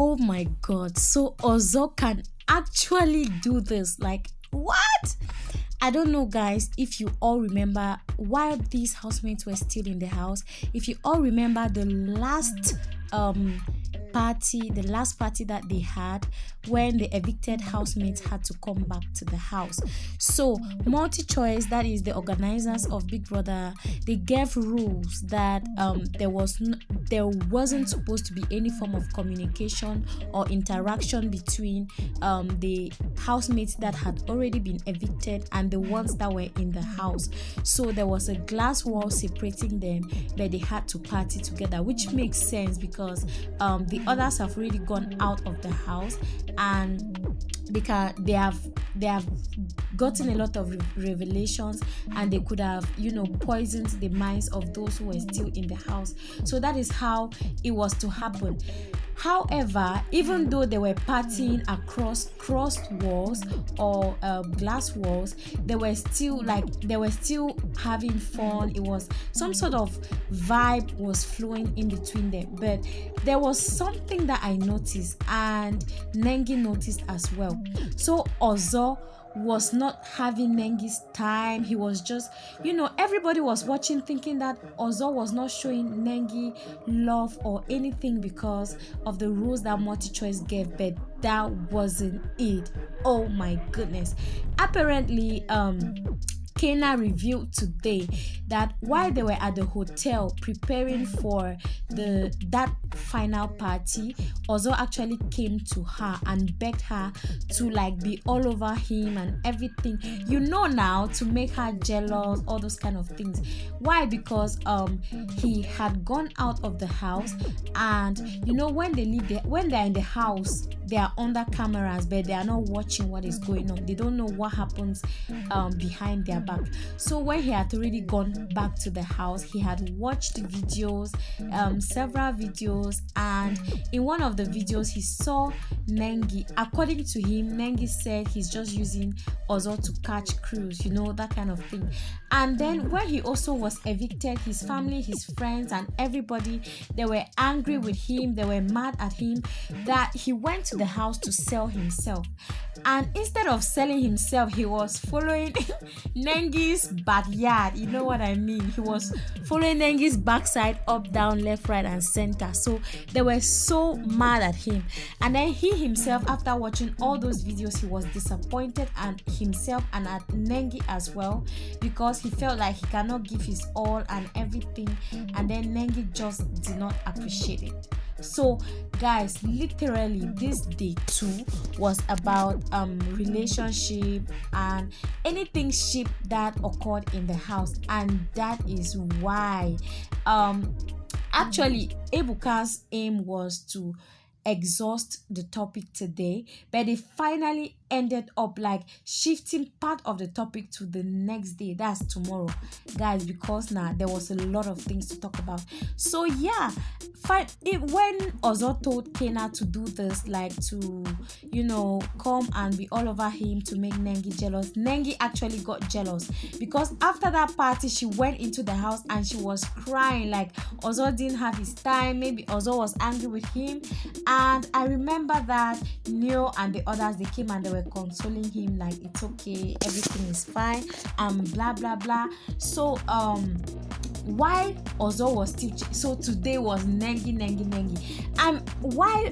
Oh my god. So Ozo can actually do this. Like, what? I don't know, guys, if you all remember while these housemates were still in the house, if you all remember the last party that they had when the evicted housemates had to come back to the house. So multi-choice, that is the organizers of Big Brother, they gave rules that there wasn't supposed to be any form of communication or interaction between the housemates that had already been evicted and the ones that were in the house. So there was a glass wall separating them, but they had to party together, which makes sense because the others have already gone out of the house and they have gotten a lot of revelations, and they could have poisoned the minds of those who were still in the house. So that is how it was to happen. However, even though they were partying across crossed walls or glass walls, they were still having fun. It was some sort of vibe was flowing in between them. But there was something that I noticed, and Nengi noticed as well. So Ozo was not having Nengi's time. He was just, everybody was watching thinking that Ozo was not showing Nengi love or anything because of the rules that multi-choice gave, but that wasn't it. Oh my goodness. Apparently, Kena revealed today that while they were at the hotel preparing for that final party, Ozo actually came to her and begged her to be all over him and everything, now to make her jealous, all those kind of things. Why? Because he had gone out of the house, and when they leave when they're in the house, they are under cameras, but they are not watching what is going on. They don't know what happens behind their back. So when he had already gone back to the house, he had watched videos, several videos, and in one of the videos he saw Nengi. According to him, Nengi said he's just using Ozo to catch crews, that kind of thing. And then when he also was evicted, his family, his friends, and everybody, they were angry with him. They were mad at him that he went to the house to sell himself, and instead of selling himself, he was following Nengi's backyard. You know what I mean? He was following Nengi's backside, up, down, left, right, and center. So they were so mad at him. And then he himself, after watching all those videos, he was disappointed at himself and at Nengi as well, because he felt like he cannot give his all and everything, and then Nengi just did not appreciate it. So guys, literally this day 2 was about relationship and anything ship that occurred in the house, and that is why actually Ebuka's aim was to exhaust the topic today, but they finally ended up shifting part of the topic to the next day, that's tomorrow, guys, because now there was a lot of things to talk about. So yeah, when Ozo told Kena to do this, to come and be all over him to make Nengi jealous, Nengi actually got jealous, because after that party she went into the house and she was crying like Ozo didn't have his time. Maybe Ozo was angry with him. And I remember that Neo and the others, they came and they were consoling him like, it's okay, everything is fine, blah blah blah. So why Ozo was still so today was Nengi. And while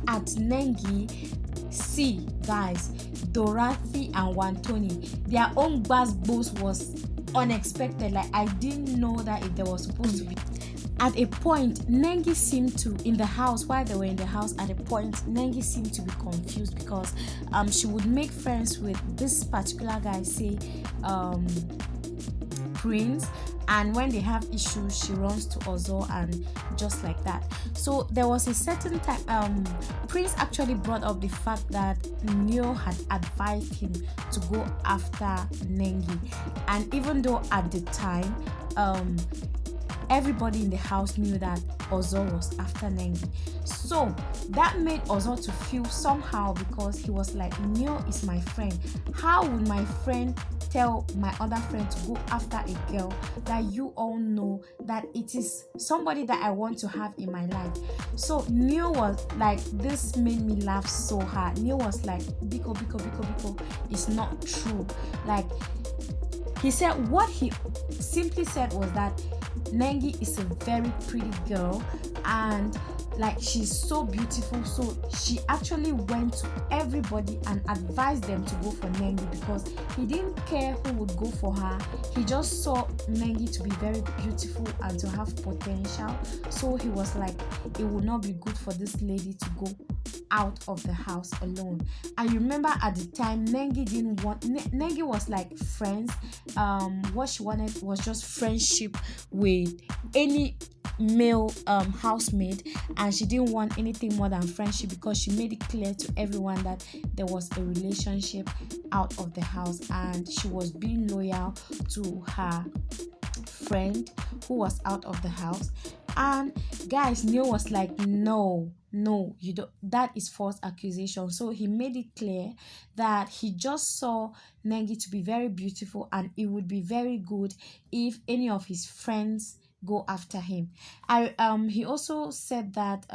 at Nengi, see guys, Dorothy and Wantoni, their own buzz was unexpected. I didn't know that if there was supposed to be. At a point, Nengi seemed to, in the house, while they were in the house, at a point, Nengi seemed to be confused because she would make friends with this particular guy, say, Prince, and when they have issues, she runs to Ozo and just like that. So there was a certain time, Prince actually brought up the fact that Neo had advised him to go after Nengi, and even though at the time, everybody in the house knew that Ozo was after Nengi. So that made Ozo to feel somehow, because he was like, Neo is my friend. How would my friend tell my other friend to go after a girl that you all know that it is somebody that I want to have in my life? So Neo was like, this made me laugh so hard. Neo was like, Biko, it's not true. Like, he said, what he simply said was that Nengi is a very pretty girl, and like, she's so beautiful. So she actually went to everybody and advised them to go for Nengi, because he didn't care who would go for her. He just saw Nengi to be very beautiful and to have potential. So he was like, it would not be good for this lady to go out of the house alone. And you remember at the time, Nengi was like friends. What she wanted was just friendship with any male housemaid, and she didn't want anything more than friendship, because she made it clear to everyone that there was a relationship out of the house, and she was being loyal to her friend who was out of the house. And guys, Neo was like, no, you don't, that is false accusation. So he made it clear that he just saw Nengi to be very beautiful, and it would be very good if any of his friends go after him. He also said that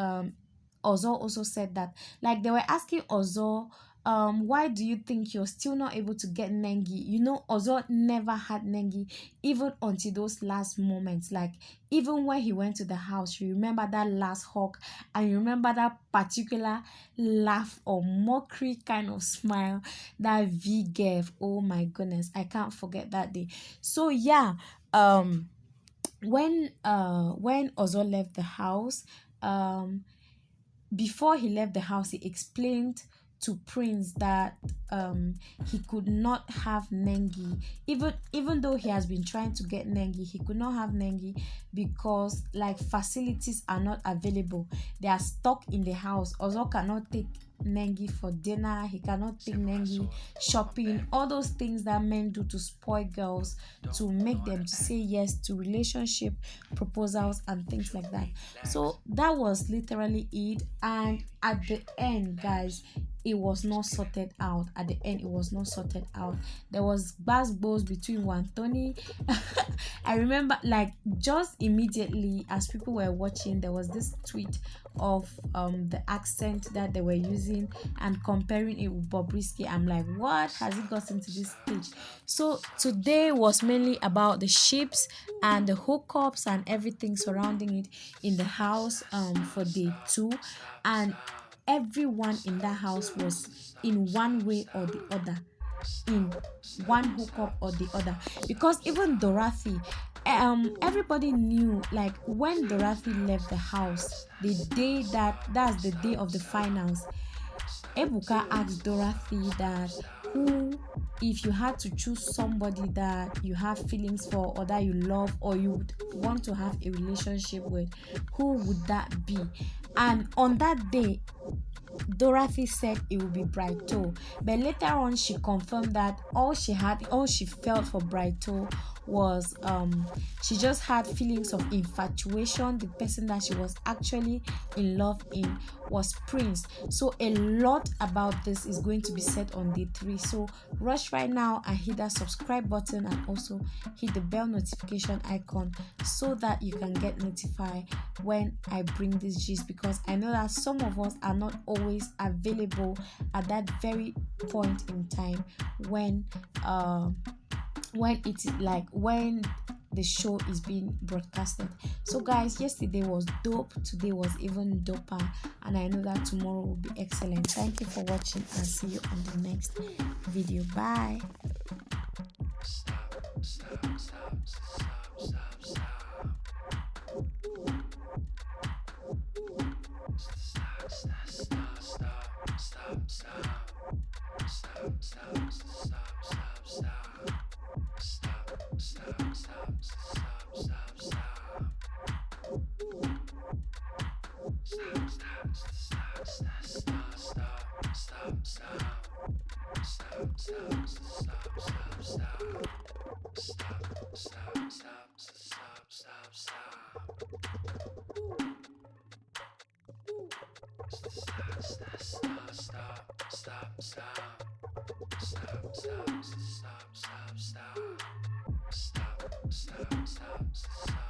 Ozo also said that, like, they were asking Ozo, why do you think you're still not able to get Nengi? You know, Ozo never had Nengi even until those last moments. Like, even when he went to the house, you remember that last hug, and you remember that particular laugh or mockery kind of smile that V gave. Oh my goodness, I can't forget that day. So yeah, when Ozo left the house, before he left the house, he explained to Prince that he could not have Nengi, even though he has been trying to get Nengi. He could not have Nengi because, like, facilities are not available. They are stuck in the house. Ozo cannot take Nengi for dinner. He cannot take Nengi shopping. All those things that men do to spoil girls, to make them to say yes to relationship proposals and things like that. So that was literally it. And at the end, guys, it was not sorted out. At the end, it was not sorted out. There was basketballs between Wantoni. I remember, like, just immediately as people were watching, there was this tweet of the accent that they were using and comparing it with Bobrisky. I'm like, what has it gotten to this stage? So today was mainly about the ships and the hookups and everything surrounding it in the house for day 2, and everyone in that house was in one way or the other, in one hookup or the other. Because even Dorothy, everybody knew, like, when Dorothy left the house, the day that's the day of the finals, Ebuka asked Dorothy that, who, if you had to choose somebody that you have feelings for or that you love or you would want to have a relationship with, who would that be? And on that day, Dorothy said it would be Brighto, but later on she confirmed that all she felt for Brighto was she just had feelings of infatuation. The person that she was actually in love in was Prince. So a lot about this is going to be said on day 3. So rush right now and hit that subscribe button, and also hit the bell notification icon so that you can get notified when I bring this gist, because I know that some of us are not always available at that very point in time when it's like when the show is being broadcasted. So guys, yesterday was dope, today was even doper, and I know that tomorrow will be excellent. Thank you for watching, and see you on the next video. Bye. Stop. Stop.